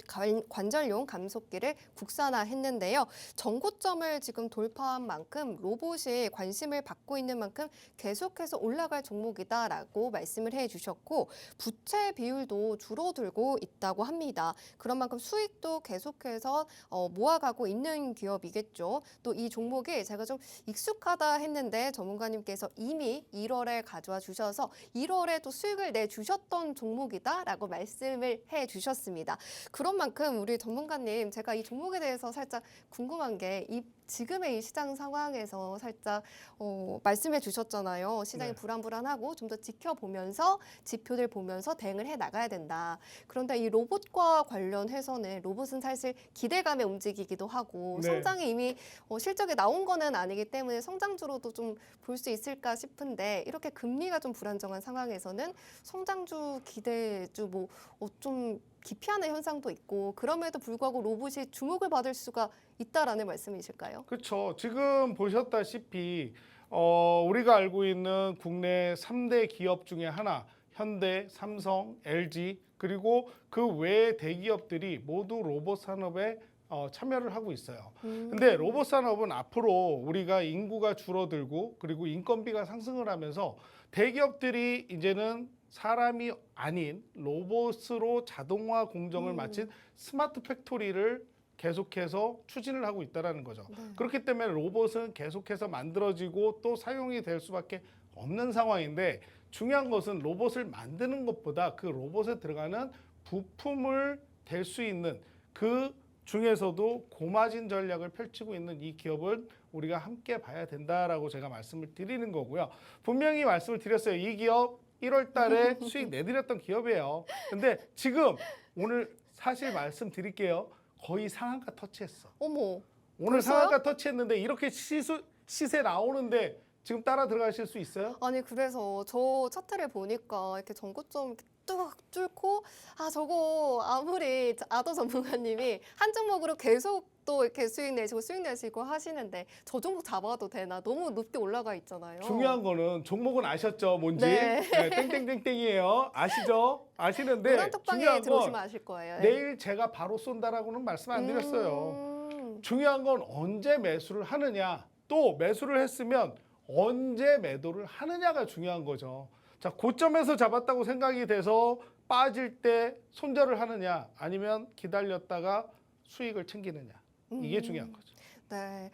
관절용 감속기를 국산화했는데요. 전고점을 지금 돌파한 만큼 로봇이 관심을 받고 있는 만큼 계속해서 올라갈 종목이다라고 말씀을 해주셨고 부채 비율도 줄어들고 있다고 합니다. 그런 만큼 수익도 계속해서 모아가고 있는 기업이겠죠. 또 이 종목이 제가 좀 익숙하다 했는데 전문가님께서 이미 1월에 가져와 주셔서 1월에 또 수익을 내주셨던 종목이다라고 말씀을 해주셨습니다. 그런 만큼 우리 전문가님 제가 이 종목에 대해서 살짝 궁금한 게 지금의 이 시장 상황에서 살짝 말씀해 주셨잖아요. 시장이 네. 불안불안하고 좀 더 지켜보면서 지표들 보면서 대응을 해 나가야 된다. 그런데 이 로봇과 관련해서는 로봇은 사실 기대감에 움직이기도 하고 네. 성장이 이미 실적에 나온 거는 아니기 때문에 성장주로도 좀 볼 수 있을까 싶은데 이렇게 금리가 좀 불안정한 상황에서는 성장주 기대주 좀 기피하는 현상도 있고 그럼에도 불구하고 로봇이 주목을 받을 수가 있다라는 말씀이실까요? 그렇죠. 지금 보셨다시피 우리가 알고 있는 국내 3대 기업 중에 하나 현대, 삼성, LG 그리고 그 외의 대기업들이 모두 로봇 산업에 참여를 하고 있어요. 근데 로봇 산업은 앞으로 우리가 인구가 줄어들고 그리고 인건비가 상승을 하면서 대기업들이 이제는 사람이 아닌 로봇으로 자동화 공정을 마친 스마트 팩토리를 계속해서 추진을 하고 있다는 거죠. 네. 그렇기 때문에 로봇은 계속해서 만들어지고 또 사용이 될 수밖에 없는 상황인데 중요한 것은 로봇을 만드는 것보다 그 로봇에 들어가는 부품을 댈 수 있는 그 중에서도 고마진 전략을 펼치고 있는 이 기업은 우리가 함께 봐야 된다라고 제가 말씀을 드리는 거고요. 분명히 말씀을 드렸어요. 이 기업 1월 달에 수익 내드렸던 기업이에요. 근데 지금 오늘 사실 말씀드릴게요. 거의 상한가 터치했어. 어머, 오늘 벌써요? 상한가 터치했는데 이렇게 시세 나오는데 지금 따라 들어가실 수 있어요? 아니 그래서 저 차트를 보니까 이렇게 전고점 이렇게 뚝 뚫고 저거 아무리 아더 전문가님이 한 종목으로 계속 또 이렇게 수익 내시고 하시는데 저 종목 잡아도 되나? 너무 높게 올라가 있잖아요. 중요한 거는 종목은 아셨죠? 뭔지? 네. 네, 땡땡땡땡이에요. 아시죠? 아시는데 노란 톡방에 중요한 들어오시면 건 아실 거예요. 내일 제가 바로 쏜다라고는 말씀 안 드렸어요. 중요한 건 언제 매수를 하느냐, 또 매수를 했으면 언제 매도를 하느냐가 중요한 거죠. 자, 고점에서 잡았다고 생각이 돼서 빠질 때 손절을 하느냐, 아니면 기다렸다가 수익을 챙기느냐. 이게 중요한 거죠. 네.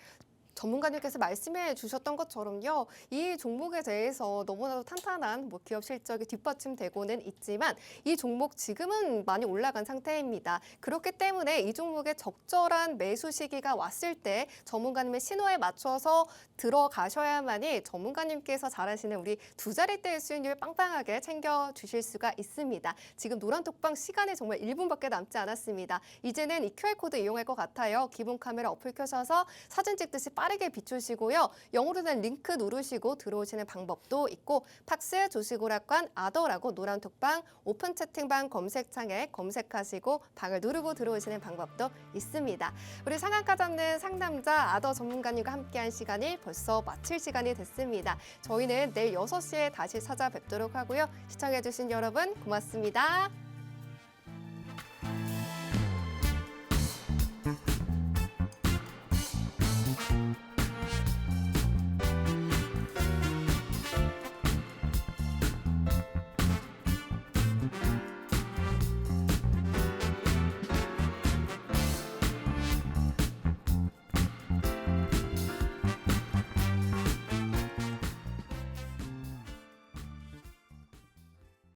전문가님께서 말씀해 주셨던 것처럼요. 이 종목에 대해서 너무나도 탄탄한 기업 실적이 뒷받침되고는 있지만 이 종목 지금은 많이 올라간 상태입니다. 그렇기 때문에 이 종목의 적절한 매수 시기가 왔을 때 전문가님의 신호에 맞춰서 들어가셔야만이 전문가님께서 잘하시는 우리 두 자릿대의 수익률 빵빵하게 챙겨주실 수가 있습니다. 지금 노란톡방 시간이 정말 1분밖에 남지 않았습니다. 이제는 이 QR코드 이용할 것 같아요. 기본 카메라 어플 켜셔서 사진 찍듯이 빠르게 빠르게 비추시고요. 영어로 된 링크 누르시고 들어오시는 방법도 있고 팍스 조식오락관 아더라고 노란 톡방 오픈 채팅방 검색창에 검색하시고 방을 누르고 들어오시는 방법도 있습니다. 우리 상한가 잡는 상남자 아더 전문가님과 함께한 시간이 벌써 마칠 시간이 됐습니다. 저희는 내일 6시에 다시 찾아뵙도록 하고요. 시청해주신 여러분 고맙습니다.